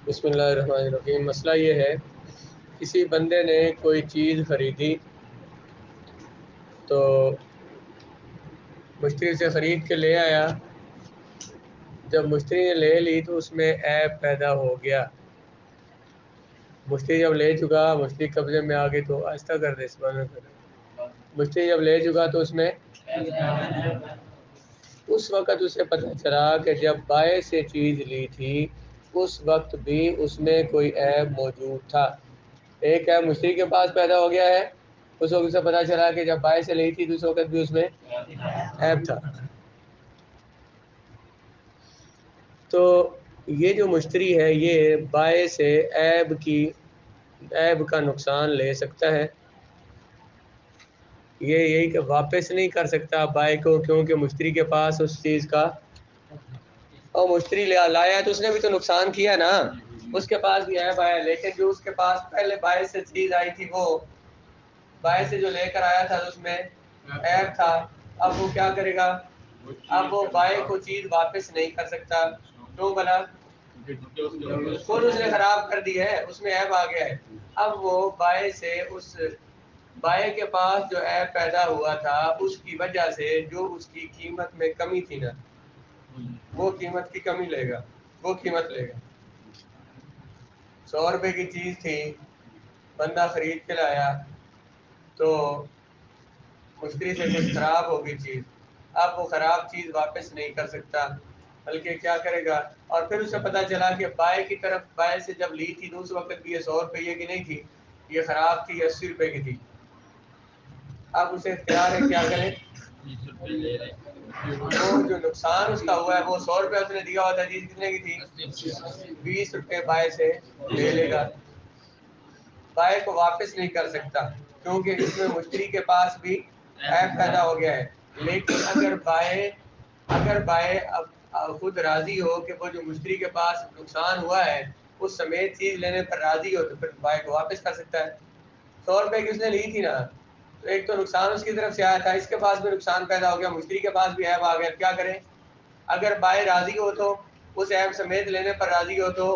بسم اللہ الرحمن الرحیم۔ مسئلہ یہ ہے، کسی بندے نے کوئی چیز خریدی تو مشتری سے خرید کے لے آیا۔ جب مشتری نے لے لی تو اس میں عیب پیدا ہو گیا۔ مشتری جب لے چکا، مشتری قبضے میں آ گئی تو آہستہ کر دے، اس بار میں مشتری جب لے چکا تو اس میں اس وقت اسے پتہ چلا کہ جب بائع سے چیز لی تھی اس وقت بھی اس میں کوئی عیب موجود تھا۔ ایک عیب مشتری کے پاس پیدا ہو گیا ہے، اس وقت اسے پتہ چلا کہ جب بائع سے لی تھی تو اس وقت بھی اس میں عیب تھا۔ تو یہ جو مشتری ہے یہ بائع سے عیب کا نقصان لے سکتا ہے، یہی کہ واپس نہیں کر سکتا بائع کو، کیونکہ مشتری کے پاس اس چیز کا، اور مشتری لایا ہے تو اس نے بھی تو نقصان کیا نا، اس کے پاس بھی عیب آیا، لیکن جو اس کے پاس پہلے بائع سے چیز آئی تھی، وہ بائع سے جو لے کر آیا تھا اس میں عیب تھا۔ اب وہ کیا کرے گا؟ اب وہ بائع کو چیز واپس نہیں کر سکتا، کیوں بنا؟ خود اس نے خراب کر دی ہے، اس میں عیب آ گیا ہے۔ اب وہ بائع سے، اس بائع کے پاس جو عیب پیدا ہوا تھا اس کی وجہ سے جو اس کی قیمت میں کمی تھی نا، وہ قیمت کی کمی لے گا، وہ قیمت لے گا۔ 100 روپے کی چیز تھی، بندہ خرید کے لایا تو مشتری سے کچھ خراب ہوگی چیز، اب وہ خراب چیز واپس نہیں کر سکتا، بلکہ کیا کرے گا؟ اور پھر اسے پتا چلا کہ بائع کی طرف، بائع سے جب لی تھی تو اس وقت بھی یہ 100 روپے کی نہیں تھی، یہ خراب تھی، 80 روپے کی تھی۔ اب اسے اختیار ہے کیا کرے؟ وہ جو نقصان اس کا ہوا ہے، وہ 100 روپے اس نے دیا ہوا تھا، چیز کتنے کی تھی؟ 20 روپے بائع سے لے لے گا۔ بائع کو واپس نہیں کر سکتا کیونکہ اس میں مشتری کے پاس بھی عیب پیدا ہو گیا ہے۔ لیکن اگر بائع خود راضی ہو کہ وہ جو مشتری کے پاس نقصان ہوا ہے اس سمیت چیز لینے پر راضی ہو تو پھر بائع کو واپس کر سکتا ہے۔ 100 روپے کی اس نے لی تھی نا، تو ایک تو نقصان اس کی طرف سے آیا تھا، اس کے پاس بھی نقصان پیدا ہو گیا، مشتری کے پاس بھی عیب آ گیا، کیا کرے؟ اگر بائع راضی ہو تو اس عیب سمیت لینے پر راضی ہو تو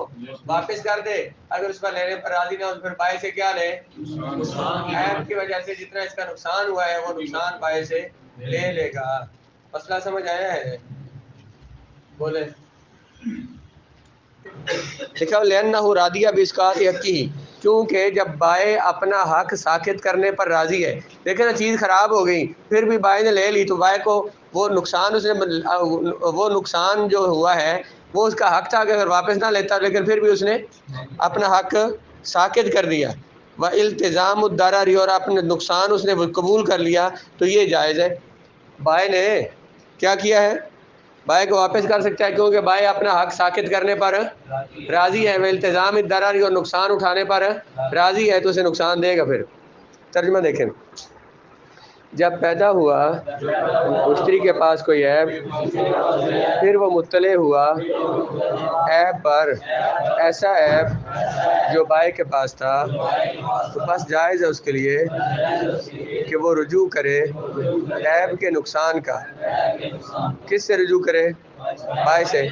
واپس کر دے، اگر اس پر لینے پر راضی نہ ہو تو پھر بائع سے کیا لے؟ عیب کی وجہ سے جتنا اس کا نقصان ہوا ہے وہ نقصان بائع سے لے لے گا۔ مسئلہ سمجھ آیا ہے؟ بولے دیکھو، لِأَنَّهُ رَاضِيَ بِإِسْقَاطِ حَقِّهِ، کیونکہ جب بائع اپنا حق ساقط کرنے پر راضی ہے، دیکھیں نا چیز خراب ہو گئی، پھر بھی بائع نے لے لی تو بائع کو وہ نقصان، وہ نقصان جو ہوا ہے وہ اس کا حق تھا کہ اگر واپس نہ لیتا، لیکن پھر بھی اس نے اپنا حق ساقط کر دیا۔ وَإِلْتِزَامُ الضَّرَرِ، اور اپنے نقصان اس نے قبول کر لیا تو یہ جائز ہے۔ بائع نے کیا کیا ہے؟ بائع کو واپس کر سکتا ہے، کیونکہ بائع اپنا حق ساقط کرنے پر راضی ہے، التزام الضرر، اور نقصان اٹھانے پر راضی ہے تو اسے نقصان دے گا۔ پھر ترجمہ دیکھیں، جب پیدا ہوا مشتری کے پاس کوئی عیب، پھر وہ مطلع ہوا عیب پر، ایسا عیب جو بائع کے پاس تھا، تو بس جائز ہے اس کے لیے کہ وہ رجوع کرے عیب کے نقصان کا۔ کس سے رجوع کرے؟ بائع سے،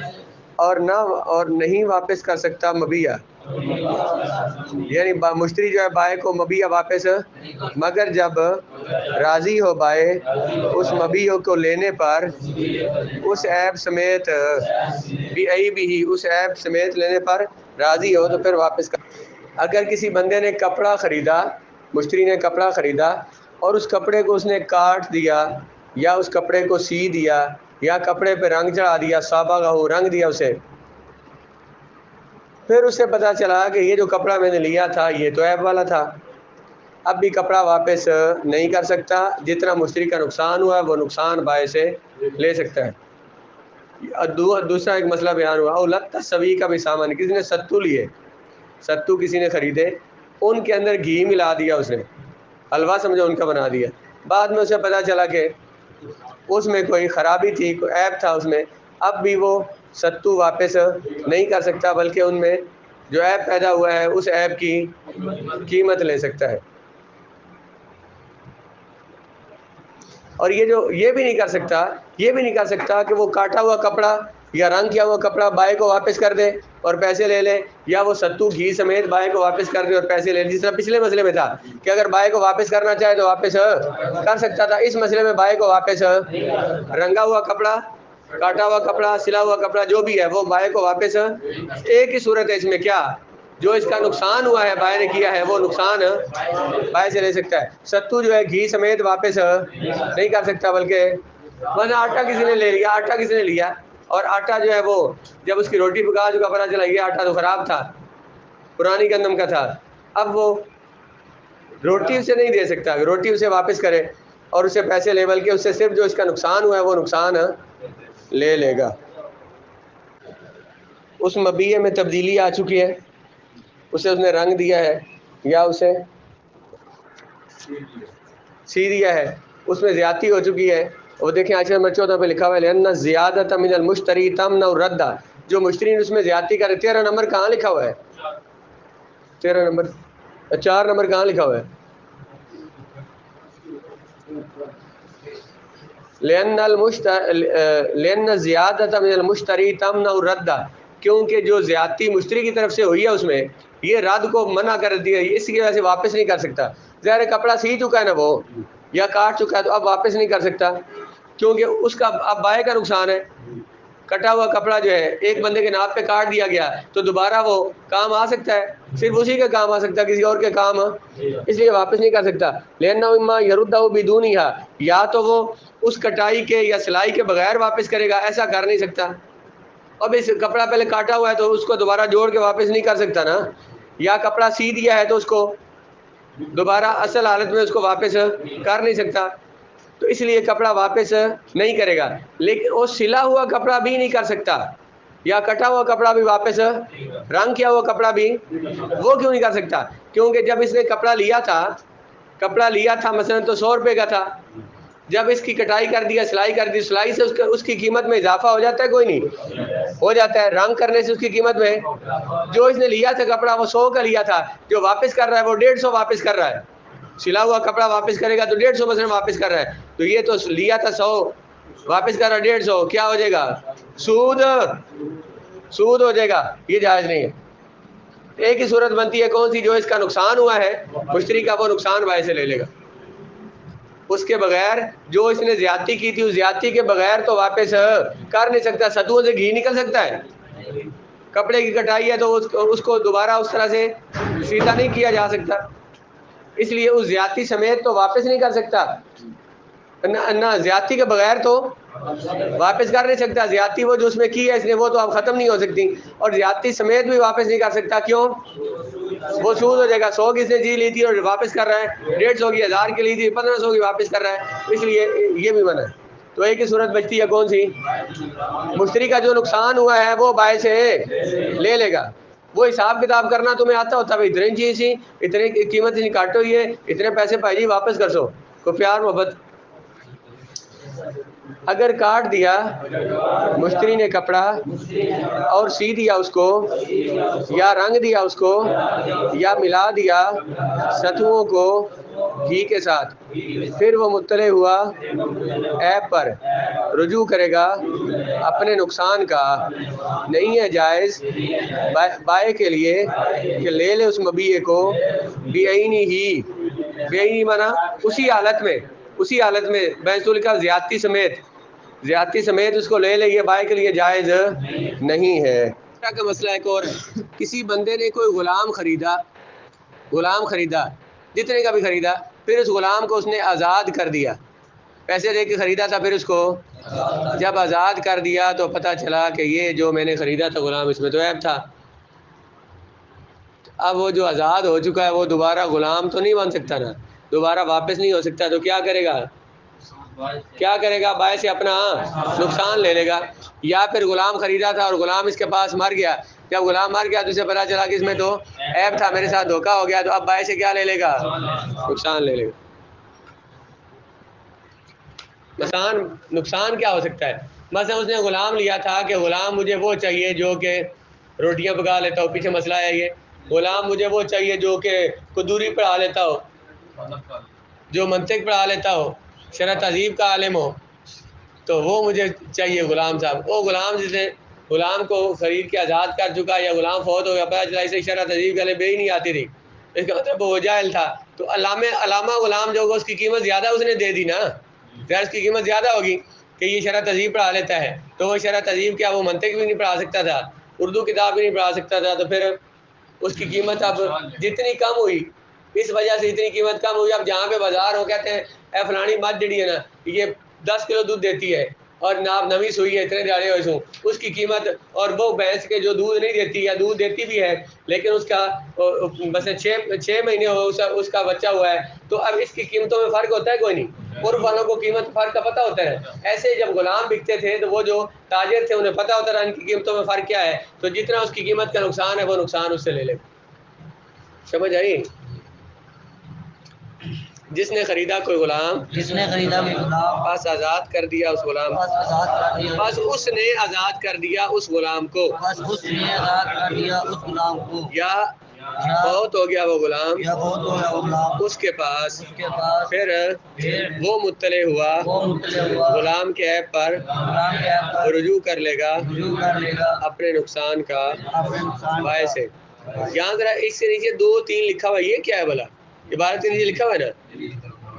اور نہیں واپس کر سکتا مبیع، یعنی مشتری جو ہے بائع کو مبیع واپس، مگر جب راضی ہو بائع اس مبیع کو لینے پر، اس عیب سمیت بھی اس عیب سمیت لینے پر راضی ہو تو پھر واپس کر۔ اگر کسی بندے نے کپڑا خریدا، مشتری نے کپڑا خریدا اور اس کپڑے کو اس نے کاٹ دیا یا اس کپڑے کو سی دیا یا کپڑے پہ رنگ چڑھا دیا، صابغہ، رنگ دیا اسے، پھر اسے پتا چلا کہ یہ جو کپڑا میں نے لیا تھا یہ تو عیب والا تھا، اب بھی کپڑا واپس نہیں کر سکتا، جتنا مشتری کا نقصان ہوا وہ نقصان بائع سے لے سکتا ہے۔ دوسرا ایک مسئلہ بیان ہوا، اولت تصوی کا بھی سامان، کسی نے ستو لیے، ستو کسی نے خریدے، ان کے اندر گھی ملا دیا، اس نے حلوہ سمجھو ان کا بنا دیا، بعد میں اسے پتا چلا کہ اس میں کوئی خرابی تھی، کوئی عیب تھا اس میں، اب بھی وہ ستو واپس نہیں کر سکتا، بلکہ ان میں جو عیب پیدا ہوا ہے اس عیب کی قیمت لے سکتا ہے۔ اور یہ بھی نہیں کر سکتا کہ وہ کاٹا ہوا کپڑا یا رنگ کیا ہوا کپڑا بائے کو واپس کر دے اور پیسے لے لے، یا وہ ستو گھی سمیت بائے کو واپس کر دے اور پیسے لے لے، جس طرح پچھلے مسئلے میں تھا کہ اگر بائے کو واپس کرنا چاہے تو واپس کر سکتا تھا، اس مسئلے میں بائے کو واپس رنگا ہوا کپڑا، کاٹا ہوا کپڑا، سلا ہوا کپڑا جو بھی ہے وہ بائے کو واپس، ایک ہی صورت ہے اس میں، کیا جو اس کا نقصان ہوا ہے بائے نے کیا ہے وہ نقصان بائے سے لے سکتا ہے، ستو جو ہے گھی سمیت واپس نہیں کر سکتا، بلکہ ورنہ آٹا کسی نے لے لیا، آٹا کسی نے لیا اور آٹا جو ہے وہ جب اس کی روٹی پکا چکا پتہ چلا یہ آٹا تو خراب تھا، پرانی گندم کا تھا، اب وہ روٹی اسے نہیں دے سکتا، روٹی اسے واپس کرے اور اسے پیسے لے، بلکہ اس سے صرف جو اس کا نقصان ہوا ہے وہ نقصان لے لے گا۔ اس مبیع میں تبدیلی آ چکی ہے، اسے اس نے رنگ دیا ہے یا اسے سی دیا ہے، اس میں زیادتی ہو چکی ہے، وہ دیکھیں آیت نمبر 14 پہ لکھا ہوا ہے لأن زیادۃ من المشتری تمنع الرد، جو مشتری اس میں زیادتی کرے، 13 نمبر کہاں لکھا ہوا ہے؟ 13 نمبر 4 نمبر کہاں لکھا ہوا ہے؟ لأن زیادۃ من المشتری تمنع الرد، کیونکہ جو زیادتی مشتری کی طرف سے ہوئی ہے اس میں یہ رد کو منع کر دیا، اس کی وجہ سے واپس نہیں کر سکتا، ظاہر کپڑا سی چکا ہے نا وہ یا کاٹ چکا ہے تو اب واپس نہیں کر سکتا، کیونکہ اس کا اب بائے کا نقصان ہے، کٹا ہوا کپڑا جو ہے ایک بندے کے ناپ پہ کاٹ دیا گیا تو دوبارہ وہ کام آ سکتا ہے، صرف اسی کے کام آ سکتا ہے، کسی اور کے کام اس لیے واپس نہیں کر سکتا، لأنہ اما یردہ بدونہا، یا تو وہ اس کٹائی کے یا سلائی کے بغیر واپس کرے گا، ایسا کر نہیں سکتا، اب اس کپڑا پہلے کاٹا ہوا ہے تو اس کو دوبارہ جوڑ کے واپس نہیں کر سکتا نا، یا کپڑا سی دیا ہے تو اس کو دوبارہ اصل حالت میں اس کو واپس کر نہیں سکتا، تو اس لیے کپڑا واپس نہیں کرے گا، لیکن وہ سلا ہوا کپڑا بھی نہیں کر سکتا، یا کٹا ہوا کپڑا بھی واپس، رنگ کیا ہوا کپڑا بھی وہ کیوں نہیں کر سکتا؟ کیونکہ جب اس نے کپڑا لیا تھا مثلا تو 100 روپے کا تھا، جب اس کی کٹائی کر دیا، سلائی کر دی، سلائی سے اس کی قیمت میں اضافہ ہو جاتا ہے کوئی نہیں ہو جاتا ہے، رنگ کرنے سے اس کی قیمت میں، جو اس نے لیا تھا کپڑا وہ 100 کا لیا تھا، جو واپس کر رہا ہے وہ 150 واپس کر رہا ہے، سلا ہوا کپڑا واپس کرے گا تو 150 مثلا واپس کر رہا ہے، تو یہ تو لیا تھا 100 واپس کر رہا ہے 150، کیا ہو جائے گا؟ سود ہو جائے گا، یہ جائز نہیں ہے۔ ایک ہی صورت بنتی ہے کون سی؟ جو اس کا نقصان ہوا ہے مشتری کا وہ نقصان بائے سے لے لے گا، اس کے بغیر جو اس نے زیادتی کی تھی اس زیادتی کے بغیر تو واپس کر نہیں سکتا، ستوؤں سے گھی نکل سکتا ہے، کپڑے کی کٹائی ہے تو اس کو دوبارہ اس طرح سے سیدھا نہیں کیا جا سکتا، اس لیے اس زیادتی سمیت تو واپس نہیں کر سکتا، نہ زیادتی کے بغیر تو واپس کر نہیں سکتا، زیادتی وہ جو اس میں کی ہے اس نے وہ تو اب ختم نہیں ہو سکتی، اور زیادتی سمیت بھی واپس نہیں کر سکتا، کیوں؟ وہ سود ہو جائے گا، 100 کی اس نے چیز لی تھی اور واپس کر رہا ہے 150 کی، 1000 کی لی تھی 1500 کی واپس کر رہا ہے، اس لیے یہ بھی منع ہے۔ تو ایک ہی صورت بچتی ہے کون سی؟ مشتری کا جو نقصان ہوا ہے وہ بائے سے لے لے گا، وہ حساب کتاب کرنا تمہیں آتا ہوتا ہے، اتنی چیز سی اتنے قیمت نہیں کاٹو، یہ اتنے پیسے پائی جی واپس کر سو، کو پیار محبت، اگر کاٹ دیا مشتری نے کپڑا اور سی دیا اس کو یا رنگ دیا اس کو یا ملا دیا ستوؤں کو گھی کے ساتھ، پھر وہ مطلع ہوا عیب پر، رجوع کرے گا اپنے نقصان کا، نہیں ہے جائز بائے کے لیے کہ لے لے اس مبیع کو بعینی ہی، بعینی مانا اسی حالت میں بیسول کا زیادتی سمیت اس کو لے لے، یہ بائے کے لیے جائز نہیں ہے۔ کا مسئلہ ایک اور، کسی بندے نے کوئی غلام خریدا جتنے کا بھی خریدا، پھر اس غلام کو اس نے آزاد کر دیا، پیسے دے کے خریدا تھا، پھر اس کو جب آزاد کر دیا تو پتہ چلا کہ یہ جو میں نے خریدا تھا غلام اس میں تو عیب تھا، اب وہ جو آزاد ہو چکا ہے وہ دوبارہ غلام تو نہیں بن سکتا نا، دوبارہ واپس نہیں ہو سکتا، تو کیا کرے گا؟ بائے سے اپنا نقصان لے لے گا، یا پھر غلام خریدا تھا اور غلام اس کے پاس مر گیا، جب غلام مر گیا تو اسے پتا چلا کہ اس میں تو عیب تھا، میرے ساتھ دھوکا ہو گیا، تو اب بائے سے کیا لے لے گا؟ نقصان لے لے گا۔ نقصان کیا ہو سکتا ہے؟ مثلا اس نے غلام لیا تھا کہ غلام مجھے وہ چاہیے جو کہ روٹیاں پکا لیتا ہو، پیچھے مسئلہ ہے یہ، غلام مجھے وہ چاہیے جو کہ قدوری پڑھا لیتا ہو، جو منطق پڑھا لیتا ہو، شرع تہذیب کا عالم ہو، تو وہ مجھے چاہیے غلام صاحب، وہ غلام جسے غلام کو خرید کے آزاد کر چکا یا غلام فوت ہو گیا، پتہ چلا اسے شرح تہذیب کے بے ہی نہیں آتی تھی، اس کا مطلب وہ جاہل تھا، تو علامہ غلام جو ہوگا اس کی قیمت زیادہ اس نے دے دی نا، ظاہر اس کی قیمت زیادہ ہوگی کہ یہ شرح تہذیب پڑھا لیتا ہے، تو وہ شرح تہذیب کیا وہ منطق بھی نہیں پڑھا سکتا تھا، اردو کتاب بھی نہیں پڑھا سکتا تھا، تو پھر اس کی قیمت اب جتنی کم ہوئی اس وجہ سے اتنی قیمت کم ہوئی۔ اب جہاں پہ بازار ہو کہتے ہیں اے فلانی مجھ جڑی ہے نا یہ 10 کلو دودھ دیتی ہے اور نوی سوئی ہے اتنے دیہڑے ہوئے سوں، اس کی قیمت، اور وہ بھینس کے جو دودھ نہیں دیتی یا دودھ دیتی بھی ہے لیکن اس کا بس 6 مہینے ہو اس کا بچہ ہوا ہے، تو اب اس کی قیمتوں میں فرق ہوتا ہے کوئی نہیں، عرف والوں کو قیمت فرق کا پتہ ہوتا ہے۔ ایسے جب غلام بکتے تھے تو وہ جو تاجر تھے انہیں پتہ ہوتا تھا ان کی قیمتوں میں فرق کیا ہے، تو جتنا اس کی قیمت کا نقصان ہے وہ نقصان اس سے لے لے۔ سمجھ آئی؟ جس نے خریدا کوئی غلام، جس نے خریدا کوئی غلام، بس آزاد کر دیا اس غلام، بس آزاد کر دیا، بس اس نے آزاد کر دیا اس غلام کو، بس اس نے آزاد کر دیا اس غلام کو، یا بہت ہو گیا وہ غلام یا بہت ہو گیا وہ غلام اس کے پاس، اس کے پاس، پھر پھر وہ مطلع ہوا وہ مطلع ہوا غلام کے عیب پر، غلام کے عیب پر رجوع کر لے گا رجوع کر لے گا اپنے نقصان کا اپنے نقصان بائے کا۔ سے۔ یہاں ذرا اس کے نیچے 2 3 لکھا ہوا ہے، یہ کیا ہے بھلا؟ عبارت کے نیچے لکھا ہوا ہے نا،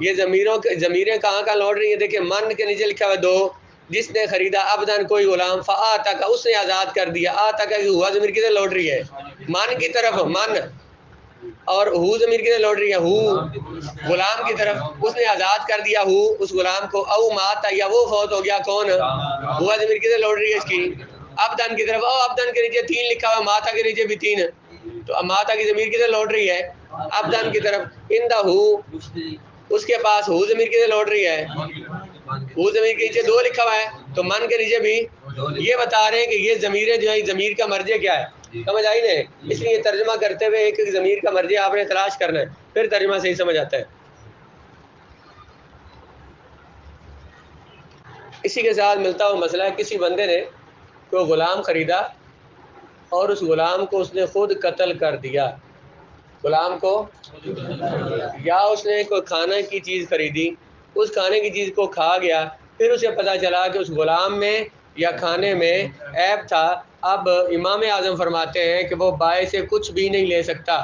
یہ ضمیریں کہاں لوٹ رہی ہیں؟ دیکھیں من کے نیچے لکھا ہوا ہے 2، جس نے خریدا عبدن کوئی غلام، فآتک اس نے آزاد کر دیا، آتک کی ہوا ضمیر کدھر لوٹ رہی ہے؟ من کی طرف، من، اور ہو ضمیر کدھر لوٹ رہی ہے؟ ہو غلام کی طرف، اس نے آزاد کر دیا ہو اس غلام کو، او مات یا وہ فوت ہو گیا، کون؟ ہوا ضمیر کدھر لوٹ رہی ہے اس کی؟ عبدن کی طرف، او عبدن کے نیچے 3 لکھا ہوا، ماتا کے نیچے بھی 3، تو ماتا کی ضمیر کدھر لوٹ رہی ہے؟ عبدن کی طرف، اندہ ہو اس کے پاس، ہو ضمیر کدھر لوٹ رہی ہے؟ ہو ضمیر کے نیچے 2 لکھا ہوا ہے، تو من کے نیچے بھی، یہ بتا رہے ہیں کہ یہ ضمیریں جو ہے ضمیر کا مرجع کیا ہے، سمجھ آئی نہیں؟ اس لیے ترجمہ کرتے ہوئے ایک ایک ضمیر کا مرجع آپ نے تلاش کرنا ہے، پھر ترجمہ صحیح سمجھ آتا ہے۔ اسی کے ساتھ ملتا ہوا مسئلہ ہے، کسی بندے نے کوئی غلام خریدا اور اس غلام کو اس نے خود قتل کر دیا، غلام کو، یا اس نے کوئی کھانے کی چیز خریدی، اس کھانے کی چیز کو کھا گیا، پھر اسے پتہ چلا کہ اس غلام میں یا کھانے میں عیب تھا، اب امام اعظم فرماتے ہیں کہ وہ بائے سے کچھ بھی نہیں لے سکتا،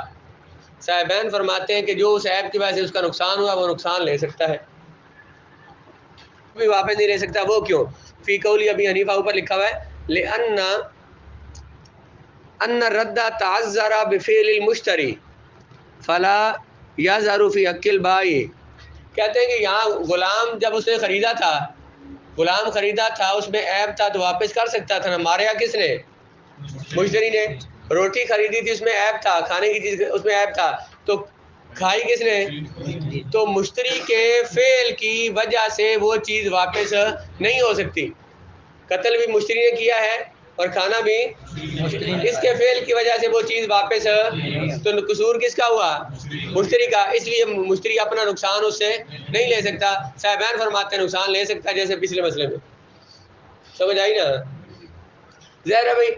صاحبین فرماتے ہیں کہ جو اس عیب کی وجہ سے اس کا نقصان ہوا وہ نقصان لے سکتا ہے، بھی واپس نہیں لے سکتا، وہ کیوں؟ فی قولی ابی حنیفہ اوپر لکھا ہوا ہے، لأن الرد تعذر بفعل المشتری فلا یظہر فی حق البائع، کہتے ہیں کہ یہاں غلام جب اس نے خریدا تھا، غلام خریدا تھا اس میں عیب تھا تو واپس کر سکتا تھا نا، ماریا کس نے؟ مشتری نے۔ روٹی خریدی تھی اس میں عیب تھا، کھانے کی چیز اس میں عیب تھا تو کھائی کس نے؟ تو مشتری کے فعل کی وجہ سے وہ چیز واپس نہیں ہو سکتی، قتل بھی مشتری نے کیا ہے اور کھانا بھی اس کے فعل کی وجہ سے وہ چیز واپس، تو قصور کس کا ہوا؟ مشتری کا، اس لیے مشتری اپنا نقصان اس سے نہیں لے سکتا، صاحبان فرماتے ہیں نقصان لے سکتا ہے، جیسے پچھلے مسئلے میں، سمجھ آئی نا؟ ظاہر ہے بھائی،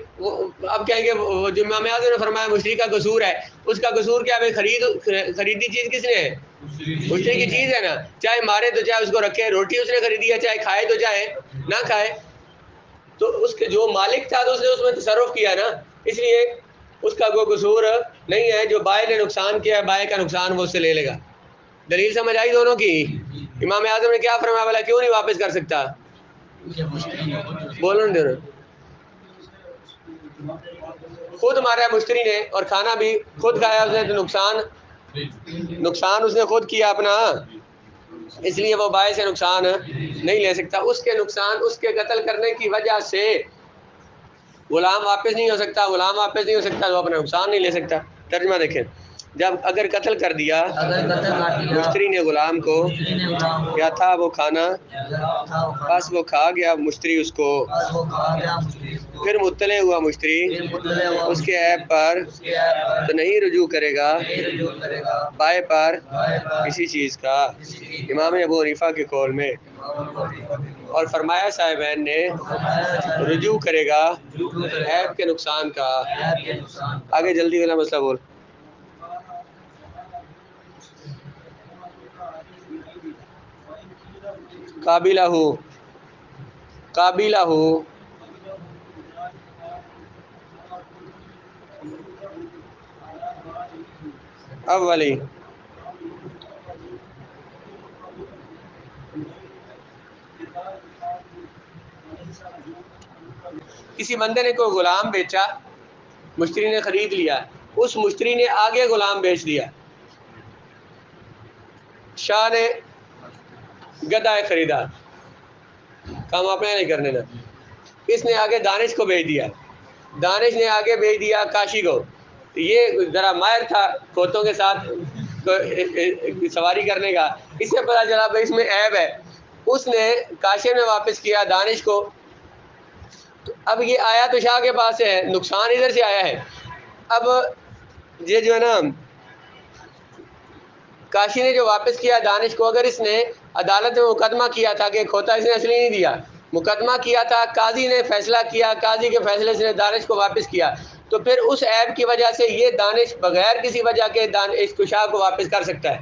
اب کہیں گے جو امام اعظم نے فرمایا مشتری کا قصور ہے، اس کا قصور کیا ہے؟ خریدی چیز کس نے ہے؟ مشتری کی چیز ہے نا، چاہے مارے تو چاہے اس کو رکھے، روٹی اس نے خریدی ہے، چاہے کھائے تو چاہے نہ کھائے، تو اس کے جو مالک تھا تو اس نے اس میں تصرف کیا نا، اس لیے اس کا کوئی قصور نہیں ہے، جو بائع نے نقصان کیا ہے بائع کا نقصان وہ اس سے لے لے گا۔ دلیل سمجھ آئی دونوں کی؟ امام اعظم نے کیا فرمایا بھلا، کیوں نہیں واپس کر سکتا؟ بولو نا دونوں، خود مارا مشتری نے اور کھانا بھی خود کھایا اس نے، تو نقصان اس نے خود کیا اپنا، اس لیے وہ بائع سے نقصان نہیں لے سکتا، اس کے نقصان اس کے قتل کرنے کی وجہ سے غلام واپس نہیں ہو سکتا، غلام واپس نہیں ہو سکتا تو اپنا نقصان نہیں لے سکتا۔ ترجمہ دیکھیں، جب اگر قتل کر دیا مشتری نے غلام کو، کیا تھا وہ کھانا، بس وہ کھا گیا مشتری اس کو، پھر مطلع ہوا مشتری اس کے عیب پر، تو نہیں رجوع کرے گا بائع پر کسی چیز کا، امام ابو حنیفہ کے قول میں، اور فرمایا صاحبین نے رجوع کرے گا عیب کے نقصان کا۔ آگے جلدی والا مسئلہ بول۔ قابلہ اولی کسی بندے نے کوئی غلام بیچا، مشتری نے خرید لیا، اس مشتری نے آگے غلام بیچ دیا، شاہ نے گدھا خریدا، کام آپ نے نہیں کرنے نا، اس نے آگے دانش کو بیچ دیا، دانش نے آگے بیچ دیا کاشی کو، یہ ذرا ماہر تھا کھوتوں کے ساتھ سواری کرنے کا، اس سے پتہ چلا بھائی اس میں عیب ہے، اس نے کاشی نے واپس کیا دانش کو، اب یہ آیا تو شاہ کے پاس ہے، نقصان ادھر سے آیا ہے، اب یہ جو ہے نا کاشی نے جو واپس کیا دانش کو، اگر اس نے عدالت میں مقدمہ کیا تھا کہ کھوتا اس نے اصلی نہیں دیا، مقدمہ کیا تھا، قاضی نے فیصلہ کیا، قاضی کے فیصلے سے دانش کو واپس کیا، تو پھر اس عیب کی وجہ سے یہ دانش بغیر کسی وجہ کے اس کو شاہ کو واپس کر سکتا ہے۔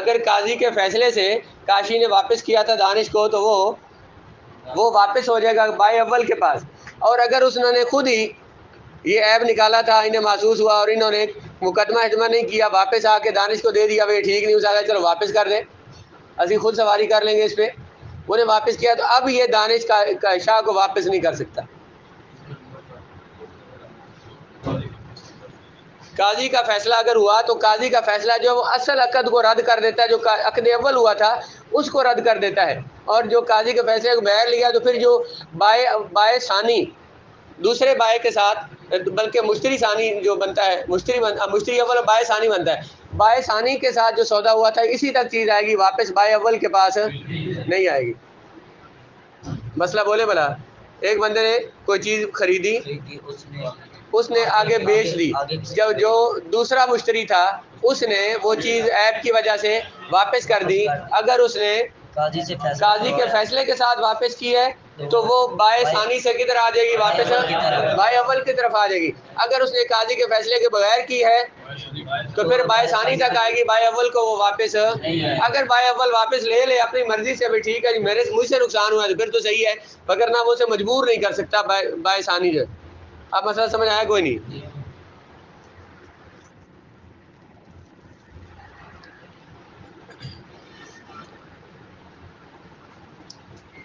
اگر قاضی کے فیصلے سے کاشی نے واپس کیا تھا دانش کو تو وہ واپس ہو جائے گا بائے اول کے پاس، اور اگر انہوں نے خود ہی یہ عیب نکالا تھا، انہیں محسوس ہوا اور انہوں نے مقدمہ اجماع نہیں کیا، واپس آ کے دانش کو دے دیا، بھائی ٹھیک نہیں ہو سکتا چلو واپس کر دیں، اسی خود سواری کر لیں گے اس پہ، انہیں واپس کیا، تو اب یہ دانش کا شاہ کو واپس نہیں کر سکتا۔ قاضی کا فیصلہ اگر ہوا تو قاضی کا فیصلہ جو وہ اصل عقد کو رد کر دیتا ہے، جو عقد اول ہوا تھا اس کو رد کر دیتا ہے، اور جو قاضی کے فیصلے کو بغیر لیا تو پھر جو بائے ثانی دوسرے بائے کے ساتھ، بلکہ مشتری ثانی جو بنتا ہے، مشتری اول بائے ثانی بنتا ہے، بائے ثانی کے ساتھ جو سودا ہوا تھا اسی تک چیز آئے گی، واپس بائے اول کے پاس نہیں آئے گی۔ مسئلہ بولے بلا، ایک بندے نے کوئی چیز خریدی، اس نے آگے بیچ دی، جو دوسرا مشتری تھا اس نے وہ چیز عیب کی وجہ سے واپس کر دی، اگر اس نے قاضی کے فیصلے کے ساتھ واپس کی ہے تو وہ بائے ثانی سے کدھر آ جائے گی، واپس بائے اول کی طرف آ جائے گی، اگر اس نے قاضی کے فیصلے کے بغیر کی ہے تو پھر بائے ثانی تک آئے گی، بائے اول کو وہ واپس، اگر بائے اول واپس لے لے اپنی مرضی سے بھی ٹھیک ہے جی مجھ سے نقصان ہوا ہے تو پھر تو صحیح ہے، وگرنہ وہ اسے مجبور نہیں کر سکتا بائے ثانی جو۔ اب مسئلہ سمجھ آیا کوئی نہیں؟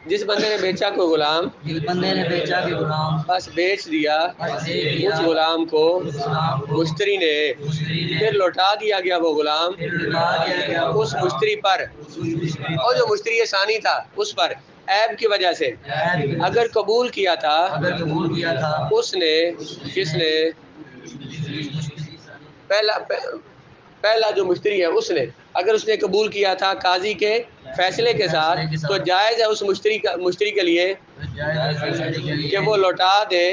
جس بندے نے بیچا کوئی غلام، جس بندے نے بیچا کہ غلام بس بیچ دیا اس غلام کو مشتری نے، پھر لوٹا دیا گیا وہ غلام اس مشتری پر، اور جو مشتری ثانی تھا اس پر عیب کی وجہ سے اگر قبول کیا تھا اس نے، کس نے، پہلا جو مشتری ہے اس نے، اگر اس نے قبول کیا تھا قاضی کے فیصلے کے ساتھ تو جائز ہے اس مشتری کے لیے کہ وہ لوٹا دے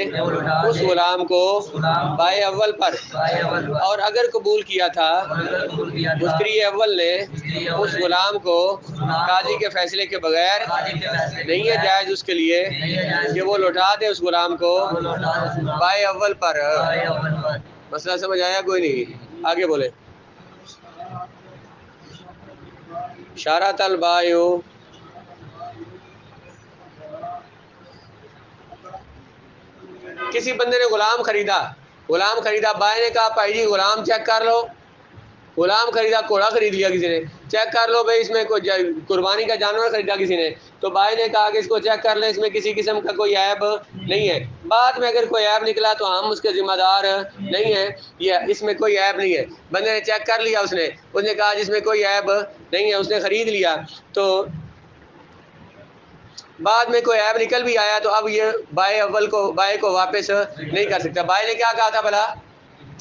اس غلام کو بائے اول پر، اور اگر قبول کیا تھا مشتری اول نے اس غلام کو قاضی کے فیصلے کے بغیر، نہیں ہے جائز اس کے لیے کہ وہ لوٹا دے اس غلام کو بائے اول پر۔ مسئلہ سمجھ آیا کوئی نہیں؟ آگے بولے۔ شارۃ البائع، کسی بندے نے غلام خریدا، بائے نے کہا بھائی جی غلام چیک کر لو، غلام خریدا، گھوڑا خرید لیا کسی نے، چیک کر لو بھائی اس میں کوئی قربانی کا جانور خریدا کسی نے، تو بھائی نے کہا کہ اس کو چیک کر لیں، اس میں کسی قسم کا کوئی عیب نہیں ہے، بعد میں اگر کوئی عیب نکلا تو ہم اس کے ذمہ دار نہیں ہیں، یہ اس میں کوئی عیب نہیں ہے، بندے نے چیک کر لیا، اس نے کہا جس میں کوئی عیب نہیں ہے، اس نے خرید لیا، تو بعد میں کوئی عیب نکل بھی آیا تو اب یہ بائے کو واپس نہیں کر سکتا۔ بائے نے کیا کہا تھا بھلا،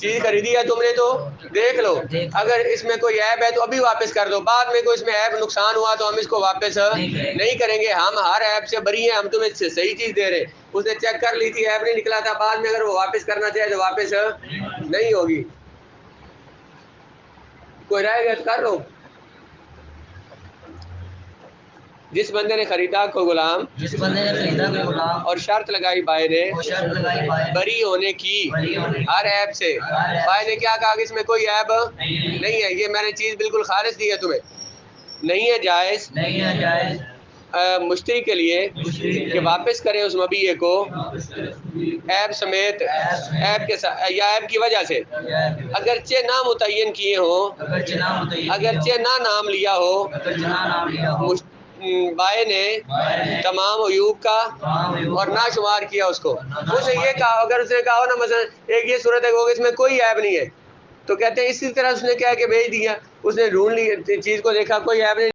چیز خریدی ہے تم نے تو دیکھ لو، اگر اس میں کوئی عیب ہے تو ابھی واپس کر دو، بعد میں کوئی اس میں عیب نقصان ہوا تو ہم اس کو واپس نہیں کریں گے، ہم ہر عیب سے بری ہیں، ہم تمہیں صحیح چیز دے رہے، اس نے چیک کر لی تھی عیب نہیں نکلا تھا، بعد میں اگر وہ واپس کرنا چاہے تو واپس نہیں ہوگی۔ کوئی رائے گا تو کر لو۔ جس بندے نے خریدا کوئی غلام، اور شرط لگائی بائے نے بری ہونے کی ہر عیب سے، بائے نے کیا کہا کہ اس میں کوئی عیب نہیں ہے، یہ میں نے چیز بالکل خالص دی ہے تمہیں، نہیں ہے جائز مشتری کے لیے کہ واپس کرے اس مبیع کو عیب سمیت، عیب کے ساتھ یا عیب کی وجہ سے، اگرچہ نہ متعین کیے ہوں، اگرچہ نہ نام لیا ہو بائے نے تمام عیوب کا اور نہ شمار کیا اس کو. اس نے یہ کہا، اگر اس نے کہا ہو نا مثلا ایک یہ صورت ہے کہ اس میں کوئی عیب نہیں ہے، تو کہتے ہیں اسی طرح اس نے کیا کہ بھیج دیا، اس نے ڈھونڈ لی چیز کو، دیکھا کوئی عیب نہیں.